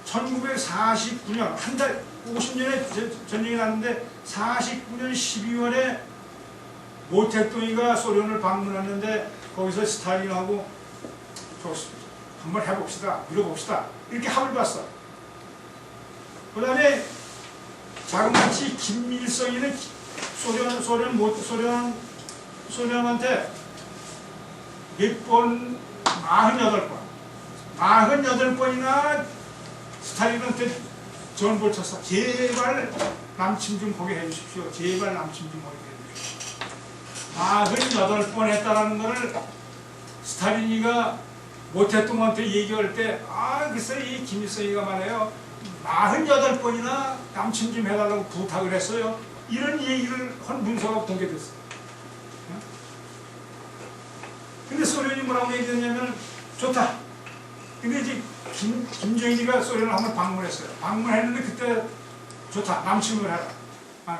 1949년 한 달 50년에 전쟁이 났는데 49년 12월에 모택동이가 소련을 방문했는데 거기서 스탈린하고 좋습니다. 한번 해봅시다. 밀어봅시다. 이렇게 합을 봤어. 그 다음에 자그마치 김일성이는 소련한테 몇 번, 48번. 48번이나 스탈린한테 전보를 쳤어. 제발 남침 좀 보게 해주십시오. 제발 남침 좀 보게 해주십시오. 48번 했다라는 거를 스탈린이가 모택동한테 얘기할 때, 글쎄 이 김일성이가 말해요. 48번이나 남침 좀 해달라고 부탁을 했어요. 이런 얘기를 한 문서가 공개됐어요. 근데 소련이 뭐라고 얘기했냐면, 좋다. 근데 이제 김정일이가 소련을 한번 방문했어요. 방문했는데 그때 좋다. 남침을 해라.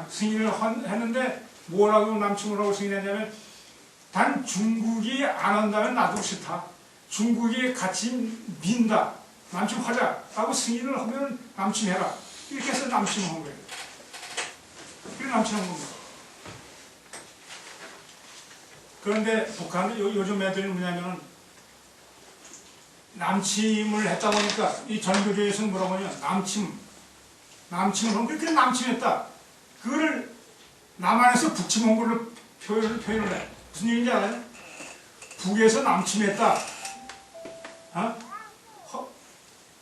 승인을 했는데 뭐라고 남침을 하고 승인했냐면 단 중국이 안 한다면 나도 싫다. 중국이 같이 민다. 남침하자. 라고 승인을 하면 남침해라. 이렇게 해서 남침을 한 거예요. 그래 남침한 겁니다. 그런데 북한은 요즘 애들이 뭐냐면 남침을 했다 보니까 이 전교조에서는 뭐라고 하냐 남침을 하면 그렇게 남침했다. 그거를 남한에서 북침한 걸로 표현을 해. 무슨 얘기인지 알아요? 북에서 남침했다.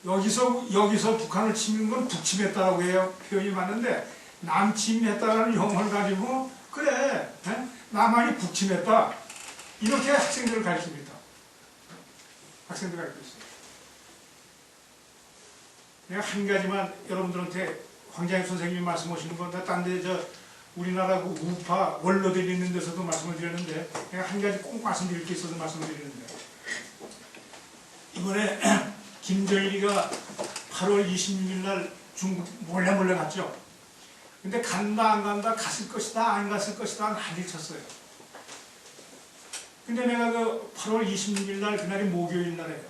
여기서 북한을 치는 건 북침했다라고 해요. 표현이 맞는데 남침했다라는 용어를 가지고 그래 남한이 북침했다. 이렇게 학생들을 가르칩니다. 학생들 가르치고 있어요. 내가 한 가지만 여러분들한테 황장엽 선생님이 말씀하시는 건데 딴 데 우리나라 그 우파 원로들이 있는 데서도 말씀을 드렸는데 내가 한 가지 꼭 말씀드릴 게 있어서 말씀을 드리는데 이번에 김정일이가 8월 26일 날 중국 몰래 갔죠. 근데 간다 안 간다 갔을 것이다 안 갔을 것이다 난리를 쳤어요. 근데 내가 그 8월 26일 날 그날이 목요일 날이에요.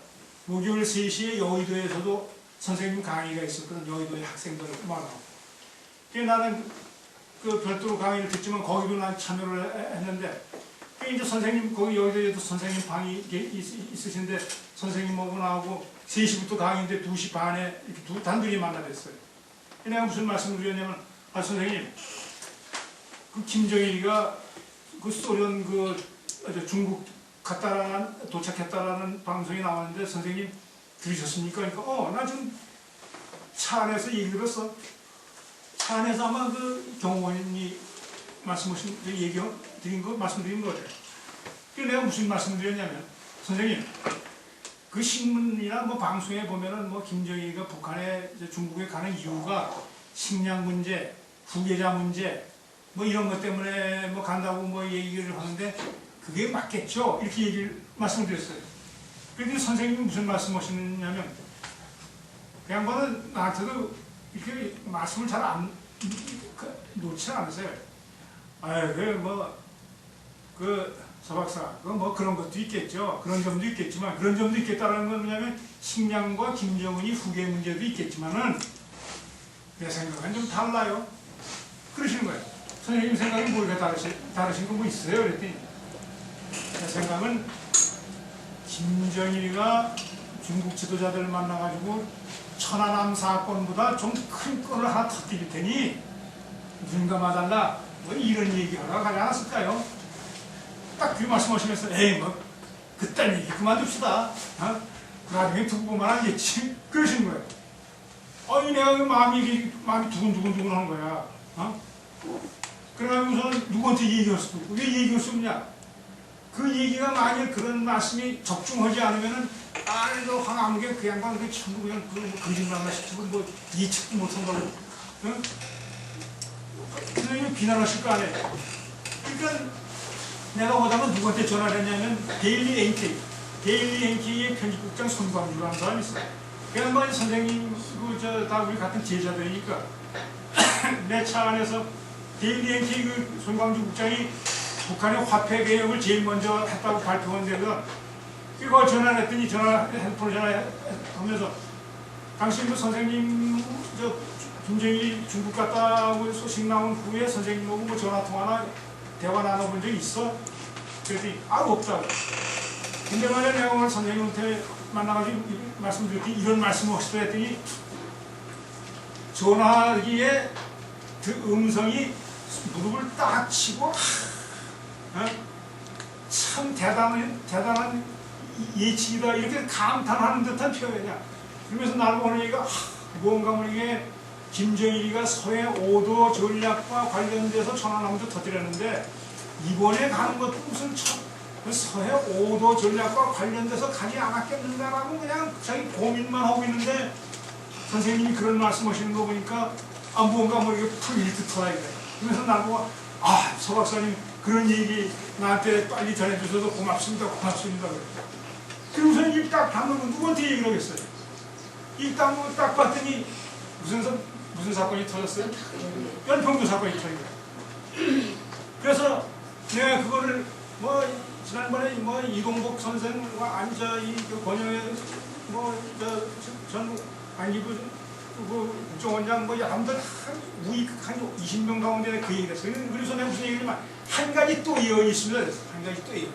목요일 3시에 여의도에서도 선생님 강의가 있었거든. 여의도의 학생들 만나고. 그래서 나는 그 별도로 강의를 듣지만 거기도 난 참여를 했는데 이제 선생님 거기 여의도에도 선생님 방이 있으신데 선생님하고 나하고 3시부터 강의인데 2시 반에 이렇게 단둘이 만나뵀어요. 내가 무슨 말씀을 드렸냐면 선생님 그 김정일이가 그 소련 중국 도착했다라는 방송이 나왔는데 선생님 들으셨습니까? 그러니까 나 지금 차 안에서 얘기 들었어. 차 안에서 아마 그 경호원이 말씀하신 얘기 드린 거 말씀드린 거예요. 그래서 내가 무슨 말씀을 드렸냐면 선생님 그 신문이나 뭐 방송에 보면은 뭐 김정일이가 북한에 중국에 가는 이유가 식량 문제, 후계자 문제 뭐 이런 것 때문에 뭐 간다고 뭐 얘기를 하는데 그게 맞겠죠? 이렇게 말씀을 드렸어요. 그런데 선생님이 무슨 말씀하시느냐면 그 양반은 나한테도 이렇게 말씀을 잘 안 놓지 않으세요. 아유 서박사 뭐 그런 것도 있겠죠. 그런 점도 있겠지만 그런 점도 있겠다라는 건 뭐냐면 식량과 김정은이 후계 문제도 있겠지만은 내 생각은 좀 달라요. 그러시는 거예요. 선생님 생각이 뭐가 다르신 거 뭐 있어요? 그랬더니 제 생각은 김정일이가 중국 지도자들을 만나가지고 천안함 사건보다 좀 큰 건을 하나 터뜨릴 테니 눈 감아달라 뭐 이런 얘기하러 가지 않았을까요? 딱 그 말씀하시면서 에이 뭐 그딴 얘기 그만둡시다. 나중에 두고 보면 알겠지. 그러시는 거예요. 아니 내가 그 마음이 두근두근 하는 거야. 그러면서 누구한테 얘기할 수도 없고 왜 얘기할 수 없냐? 그 얘기가 만약 그런 말씀이 적중하지 않으면은 너 황아무개 그 양반 그 전부 그냥 거짓말만 시키고 뭐 예측도 못한다고 선생님이 비난하실 거 아니에요. 그러니까 내가 오다가 누구한테 전화를 했냐면 데일리 NK의 편집국장 손광주라는 사람이 있어요. 그 양반이 선생님 다 우리 같은 제자들이니까 내 차 안에서 데일리 NK 그 손광주 국장이 북한의 화폐 개혁을 제일 먼저 했다고 발표한 데가 그거 전화를 했더니 핸드폰을 전화하면서 당신 그 선생님 김정일이 중국 갔다고 소식 나온 후에 선생님하고 뭐 전화통화나 대화 나눠본 적 있어? 그랬더니 없다고. 근데 만약 내가 오늘 선생님한테 만나가지고 말씀드렸더니 이런 말씀을 하시더라 했더니 전화기에 그 음성이 무릎을 딱 치고 참 대단한 예측이다 이렇게 감탄하는 듯한 표현이야. 그러면서 나를 보는 얘기가 뭔가 모르게 김정일이가 서해 5도 전략과 관련돼서 천안함도 터뜨렸는데 이번에 가는 것도 무슨 서해 5도 전략과 관련돼서 가지 않았겠는가라고 그냥 자기 고민만 하고 있는데 선생님이 그런 말씀하시는 거 보니까 뭔가 모르게 풀릴 듯하다 이래. 그러면서 나를 보고 서 박사님 그런 얘기 나한테 빨리 전해주셔서 고맙습니다. 그래. 그러고서 입 딱 다물고 누구한테 얘기를 하겠어요? 입 다물고 딱 봤더니 무슨 사건이 터졌어요? 연평도 사건이 터진 거예요. 그래서 내가 그거를 지난번에 이동복 선생과 그 권영의 전 안기부 국정원장 여러분들 우익 한 20명 가운데 그 얘기를 했어요. 그래서 내가 무슨 얘기냐면 한 가지 또 예언이 있습니다. 한 가지 또 예언.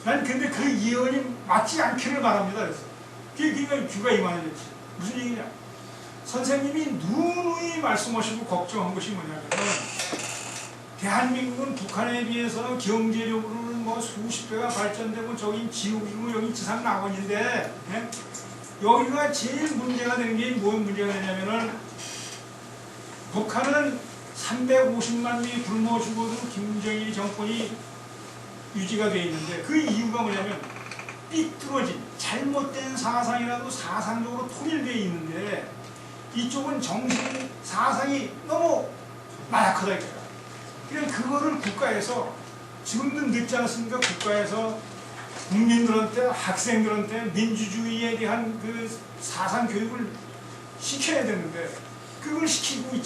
난 근데 그 예언이 맞지 않기를 바랍니다. 그래서 그게 귀가 이만해졌지. 무슨 얘기냐? 선생님이 누누이 말씀하시고 걱정한 것이 뭐냐면 대한민국은 북한에 비해서 경제력으로는 수십 배가 발전되고 저긴 지옥이고 여기 지상 낙원인데 여기가 제일 문제가 되는 게 뭔 문제가 되냐면은 북한은 350만 명이 굶어 죽어도 김정일 정권이 유지가 되어 있는데 그 이유가 뭐냐면 삐뚤어진 잘못된 사상이라도 사상적으로 통일되어 있는데 이쪽은 정신 사상이 너무 나약하다 이거야. 그냥 그거를 국가에서 지금도 늦지 않았습니까? 국가에서 국민들한테 학생들한테 민주주의에 대한 그 사상 교육을 시켜야 되는데 그걸 시키고 있지